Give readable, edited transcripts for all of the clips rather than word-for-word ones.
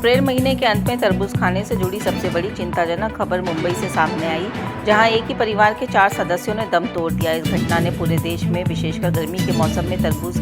अप्रैल महीने के अंत में तरबूज खाने से जुड़ी सबसे बड़ी चिंताजनक खबर मुंबई से सामने आई, जहां एक ही परिवार के 4 सदस्यों ने दम तोड़ दिया। इस घटना ने पूरे देश में विशेषकर गर्मी के मौसम में तरबूज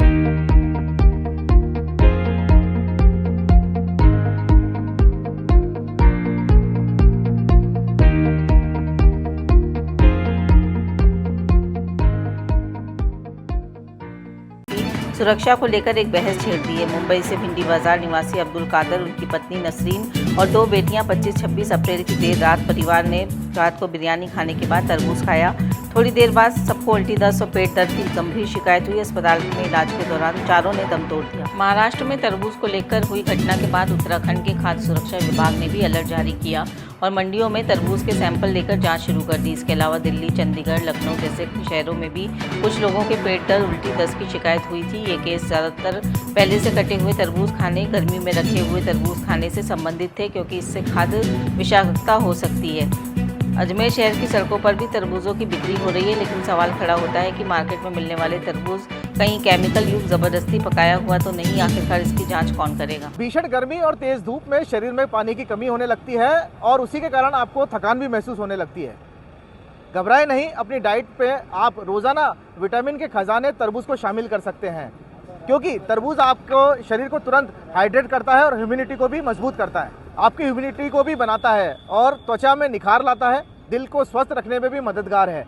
सुरक्षा को लेकर एक बहस छेड़ दी है। मुंबई से भिंडी बाजार निवासी अब्दुल कादर, उनकी पत्नी नसरीन और 2 बेटियां 25-26 अप्रैल की देर रात परिवार ने रात को बिरयानी खाने के बाद तरबूज खाया। थोड़ी देर बाद सबको उल्टी, दस्त और पेट दर्द की गंभीर शिकायत हुई। अस्पताल में इलाज के दौरान चारों ने दम तोड़ दिया। महाराष्ट्र में तरबूज को लेकर हुई घटना के बाद उत्तराखंड के खाद्य सुरक्षा विभाग ने भी अलर्ट जारी किया और मंडियों में तरबूज के सैंपल लेकर जांच शुरू कर दी। इसके अलावा दिल्ली, चंडीगढ़, लखनऊ जैसे शहरों में भी कुछ लोगों के पेट दर्द, उल्टी, दस्त की शिकायत हुई थी। ये केस ज़्यादातर पहले से कटे हुए तरबूज खाने, गर्मी में रखे हुए तरबूज खाने से संबंधित थे, क्योंकि इससे खाद्य विषाक्तता हो सकती है। अजमेर शहर की सड़कों पर भी तरबूजों की बिक्री हो रही है, लेकिन सवाल खड़ा होता है कि मार्केट में मिलने वाले तरबूज कहीं केमिकल युक्त जबरदस्ती पकाया हुआ तो नहीं। आखिरकार इसकी जांच कौन करेगा? भीषण गर्मी और तेज धूप में शरीर में पानी की कमी होने लगती है और उसी के कारण आपको थकान भी महसूस होने लगती है। घबराए नहीं, अपनी डाइट पे आप रोजाना विटामिन के खजाने तरबूज को शामिल कर सकते हैं, क्योंकि तरबूज आपको शरीर को तुरंत हाइड्रेट करता है और ह्यूमिडिटी को भी मजबूत करता है, आपकी ह्यूमिडिटी को भी बनाता है और त्वचा में निखार लाता है, दिल को स्वस्थ रखने में भी मददगार है।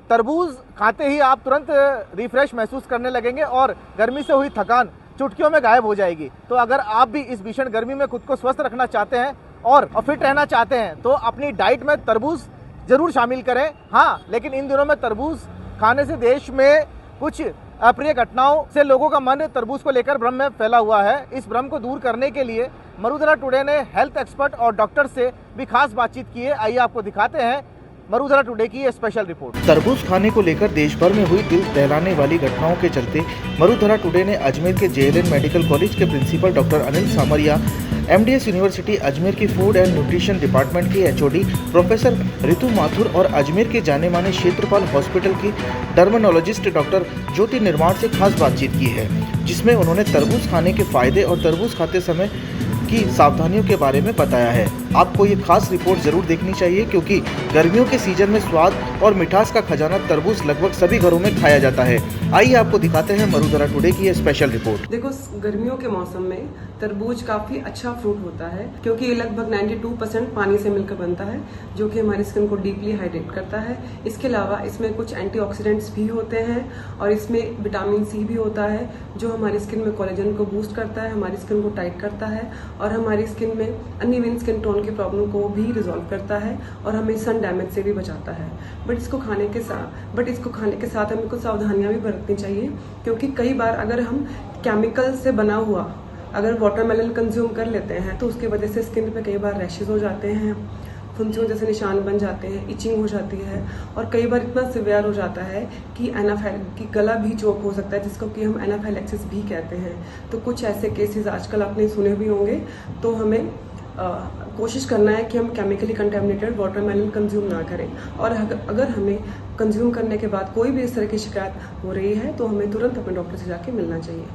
तरबूज खाते ही आप तुरंत रिफ्रेश महसूस करने लगेंगे और गर्मी से हुई थकान चुटकियों में गायब हो जाएगी। तो अगर आप भी इस भीषण गर्मी में खुद को स्वस्थ रखना चाहते हैं और फिट रहना चाहते हैं तो अपनी डाइट में तरबूज जरूर शामिल करें। हाँ, लेकिन इन दिनों में तरबूज खाने से देश में कुछ अप्रिय घटनाओं से लोगों का मन तरबूज को लेकर भ्रम में फैला हुआ है। इस भ्रम को दूर करने के लिए मरुधरा टुडे ने हेल्थ एक्सपर्ट और डॉक्टर से भी खास बातचीत की है। आइए आपको दिखाते हैं मरुधरा टुडे की ये स्पेशल रिपोर्ट। तरबूज खाने को लेकर देश भर में हुई दिल दहलाने वाली घटनाओं के चलते मरुधरा टुडे ने अजमेर के JLN मेडिकल कॉलेज के प्रिंसिपल डॉक्टर अनिल सामरिया, MDS यूनिवर्सिटी अजमेर की फूड एंड न्यूट्रिशन डिपार्टमेंट की HOD प्रोफेसर रितु माथुर और अजमेर के जाने माने क्षेत्रपाल हॉस्पिटल की डर्मेनोलॉजिस्ट डॉक्टर ज्योति निर्माण से खास बातचीत की है, जिसमें उन्होंने तरबूज खाने के फायदे और तरबूज खाते समय की सावधानियों के बारे में बताया है। आपको ये खास रिपोर्ट जरूर देखनी चाहिए, क्योंकि गर्मियों के सीजन में स्वाद और मिठास का खजाना तरबूज लगभग सभी घरों में खाया जाता है। आइए आपको दिखाते हैं मरुधरा टुडे की ये स्पेशल रिपोर्ट। देखो, गर्मियों के मौसम में तरबूज काफी अच्छा फ्रूट होता है, क्योंकि ये लगभग 92% पानी से मिलकर बनता है, जो कि हमारी स्किन को डीपली हाइड्रेट करता है। इसके अलावा इसमें कुछ एंटीऑक्सीडेंट्स भी होते हैं और इसमें विटामिन C भी होता है, जो हमारी स्किन में कोलेजन को बूस्ट करता है, हमारी स्किन को टाइट करता है और हमारी स्किन में अनइवन स्किन टोन की प्रॉब्लम को भी रिजॉल्व करता है और हमें सन डैमेज से भी बचाता है। बट इसको खाने के साथ हमें कुछ सावधानियां भी बरतनी चाहिए, क्योंकि कई बार अगर हम केमिकल से बना हुआ अगर वाटरमेलन कंज्यूम कर लेते हैं तो उसकी वजह से स्किन पे कई बार रैशेज हो जाते हैं, फुंसियों जैसे निशान बन जाते हैं, इचिंग हो जाती है और कई बार इतना सिवियर हो जाता है कि गला भी चोक हो सकता है, जिसको कि हम एनाफाइलैक्सिस भी कहते हैं। तो कुछ ऐसे केसेस आजकल आपने सुने भी होंगे। तो हमें कोशिश करना है कि हम केमिकली कंटेमिनेटेड वाटरमेलन कंज्यूम ना करें और अगर हमें कंज्यूम करने के बाद कोई भी इस तरह की शिकायत हो रही है तो हमें तुरंत अपने डॉक्टर से जाके मिलना चाहिए।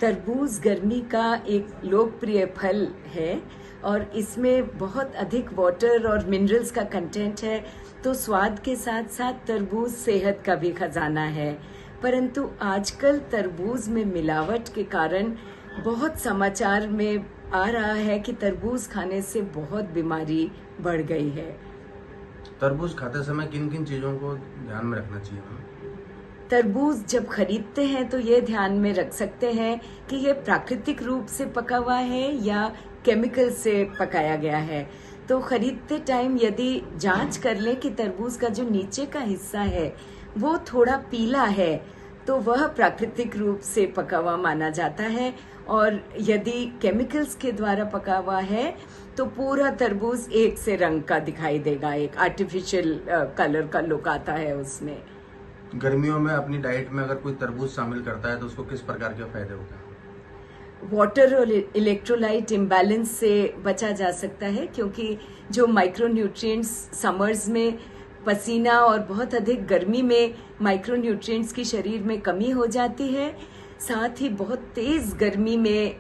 तरबूज गर्मी का एक लोकप्रिय फल है और इसमें बहुत अधिक वाटर और मिनरल्स का कंटेंट है, तो स्वाद के साथ साथ तरबूज सेहत का भी खजाना है। परंतु आजकल तरबूज में मिलावट के कारण बहुत समाचार में आ रहा है कि तरबूज खाने से बहुत बीमारी बढ़ गई है। तरबूज खाते समय किन किन चीजों को ध्यान में रखना चाहिए? तरबूज जब खरीदते हैं तो ये ध्यान में रख सकते हैं कि ये प्राकृतिक रूप से पका हुआ है या केमिकल से पकाया गया है। तो खरीदते टाइम यदि जांच कर लें कि तरबूज का जो नीचे का हिस्सा है वो थोड़ा पीला है तो वह प्राकृतिक रूप से पका हुआ माना जाता है, और यदि केमिकल्स के द्वारा पका हुआ है तो पूरा तरबूज एक से रंग का दिखाई देगा, एक आर्टिफिशियल कलर का लुक आता है उसमें। गर्मियों में अपनी डाइट में अगर कोई तरबूज शामिल करता है तो उसको किस प्रकार के फायदे होते हैं? वाटर और इलेक्ट्रोलाइट इम्बैलेंस से बचा जा सकता है, क्योंकि जो माइक्रोन्यूट्रिएंट्स समर्स में पसीना और बहुत अधिक गर्मी में माइक्रोन्यूट्रिएंट्स की शरीर में कमी हो जाती है, साथ ही बहुत तेज गर्मी में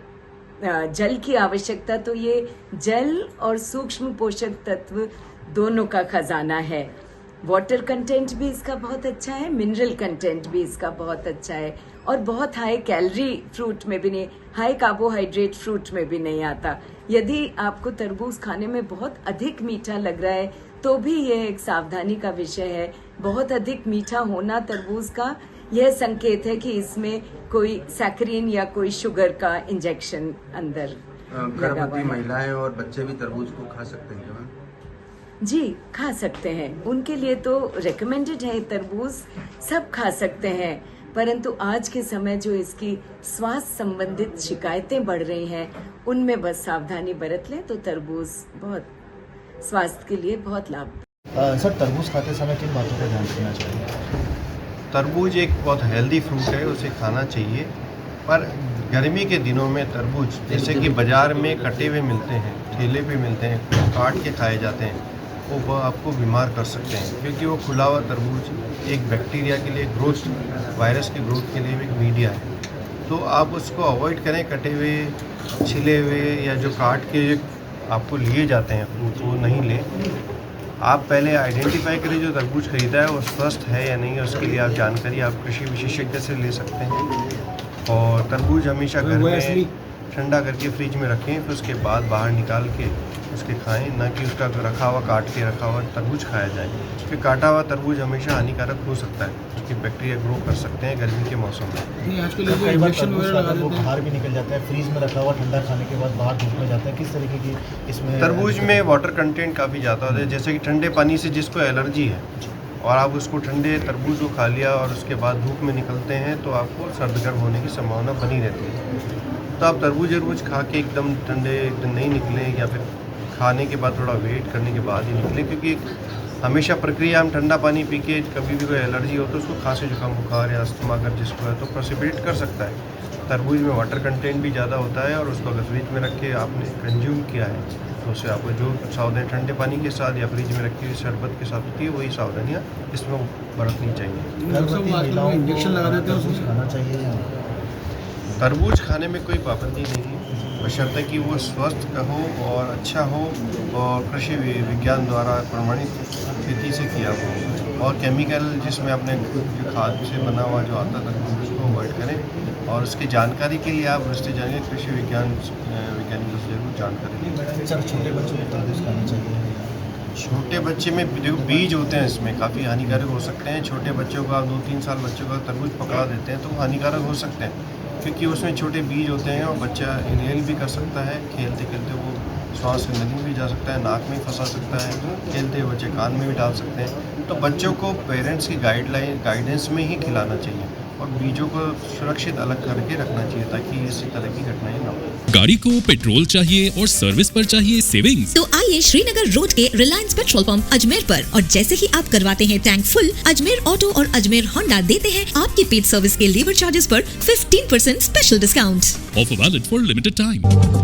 जल की आवश्यकता, तो ये जल और सूक्ष्म पोषक तत्व दोनों का खजाना है। वाटर कंटेंट भी इसका बहुत अच्छा है, मिनरल कंटेंट भी इसका बहुत अच्छा है, और बहुत हाई कैलोरी फ्रूट में भी नहीं, हाई कार्बोहाइड्रेट फ्रूट में भी नहीं आता। यदि आपको तरबूज खाने में बहुत अधिक मीठा लग रहा है तो भी यह एक सावधानी का विषय है। बहुत अधिक मीठा होना तरबूज का यह संकेत है कि इसमें कोई सैकरीन या कोई शुगर का इंजेक्शन अंदर लगा हुआ गर्भवती है। महिलाएं और बच्चे भी तरबूज को खा सकते हैं क्या मैम? जी, खा सकते हैं, उनके लिए तो रिकमेंडेड है। तरबूज सब खा सकते हैं, परंतु आज के समय जो इसकी स्वास्थ्य संबंधित शिकायतें बढ़ रही हैं, उनमें बस सावधानी बरत लें तो तरबूज बहुत स्वास्थ्य के लिए बहुत लाभ। सर, तरबूज खाते समय किन बातों का ध्यान रखना चाहिए? तरबूज एक बहुत हेल्दी फ्रूट है, उसे खाना चाहिए। पर गर्मी के दिनों में तरबूज जैसे कि बाज़ार में कटे हुए मिलते हैं, ठेले पे मिलते हैं, काट के खाए जाते हैं, वो आपको बीमार कर सकते हैं, क्योंकि वो खुला हुआ तरबूज एक बैक्टीरिया के लिए ग्रोथ, वायरस की ग्रोथ के लिए एक मीडिया है। तो आप उसको अवॉइड करें, कटे हुए, छिले हुए या जो काट के आपको लिए जाते हैं फ्रूट, वो नहीं लें। आप पहले आइडेंटिफाई करें जो तरबूज खरीदा है वो स्वस्थ है या नहीं है, उसके लिए आप जानकारी आप कृषि विशेषज्ञ से ले सकते हैं। और तरबूज हमेशा घर में ठंडा करके फ्रिज में रखें, फिर उसके बाद बाहर निकाल के उसके खाएं, ना कि उसका रखा हुआ काट के रखा हुआ तरबूज खाया जाए, क्योंकि काटा हुआ तरबूज हमेशा हानिकारक हो सकता है, उसकी बैक्टीरिया ग्रो कर सकते हैं गर्मी के मौसम में। आजकल इंजेक्शन वगैरह वो बाहर भी निकल जाता है, फ्रीज में रखा हुआ ठंडा खाने के बाद बाहर धूप में जाता है, किस तरीके की इसमें? तरबूज में वाटर कंटेंट काफ़ी ज़्यादा होता है, जैसे कि ठंडे पानी से जिसको एलर्जी है और आप उसको ठंडे तरबूज को खा लिया और उसके बाद धूप में निकलते हैं तो आपको सर्द गर्म होने की संभावना बनी रहती है। तो आप तरबूज खा के एकदम ठंडे एकदम नहीं निकलें, या फिर खाने के बाद थोड़ा वेट करने के बाद ही निकलें, क्योंकि हमेशा प्रक्रिया हम ठंडा पानी पी के कभी भी कोई एलर्जी हो तो उसको खांसी जुकाम बुखार या अस्थमा अगर जिसको है तो प्रेसिपिटेट कर सकता है। तरबूज में वाटर कंटेंट भी ज़्यादा होता है, और उसको अगर फ्रिज में रख के आपने कंज्यूम किया है तो उससे आपको जो सावधानी ठंडे पानी के साथ या फ्रिज में रखी हुई शरबत के साथ होती है वही सावधानियाँ इसमें बरतनी चाहिए। गर्भवती महिलाओं को इंजेक्शन लगा देते हैं, उसको खाना चाहिए? तरबूज खाने में कोई पाबंदी नहीं है, बशर्ते कि वो स्वस्थ हो और अच्छा हो और कृषि विज्ञान द्वारा प्रमाणित खेती से किया हो, और केमिकल जिसमें अपने जो खाद से बना हुआ जो आता है उसको अवॉइड करें। और उसकी जानकारी के लिए आप रस्ते जाएंगे कृषि वैज्ञानिकों से जरूर जानकारी लें। सर, छोटे बच्चों को तरबूज खाना चाहिए? छोटे बच्चे में देखो बीज होते हैं, इसमें काफ़ी हानिकारक हो सकते हैं। छोटे बच्चों का 2-3 साल बच्चों का तरबूज पकड़ा देते हैं तो वो हानिकारक हो सकते हैं, क्योंकि उसमें छोटे बीज होते हैं और बच्चा इनहेल भी कर सकता है, खेलते खेलते वो श्वास की नली में भी जा सकता है, नाक में फंसा सकता है, खेलते हुए बच्चे कान में भी डाल सकते हैं। तो बच्चों को पेरेंट्स की गाइडेंस में ही खिलाना चाहिए और बीजों को सुरक्षित अलग करके रखना चाहिए ताकि इसी तरह की घटनाएं ना हो। गाड़ी को पेट्रोल चाहिए और सर्विस पर चाहिए सेविंग्स, तो आइए श्रीनगर रोड के रिलायंस पेट्रोल पंप अजमेर पर, और जैसे ही आप करवाते हैं टैंक फुल, अजमेर ऑटो और अजमेर होंडा देते हैं आपकी पेड सर्विस के लेबर चार्जेस पर 15% special discount. Offer valid for limited time.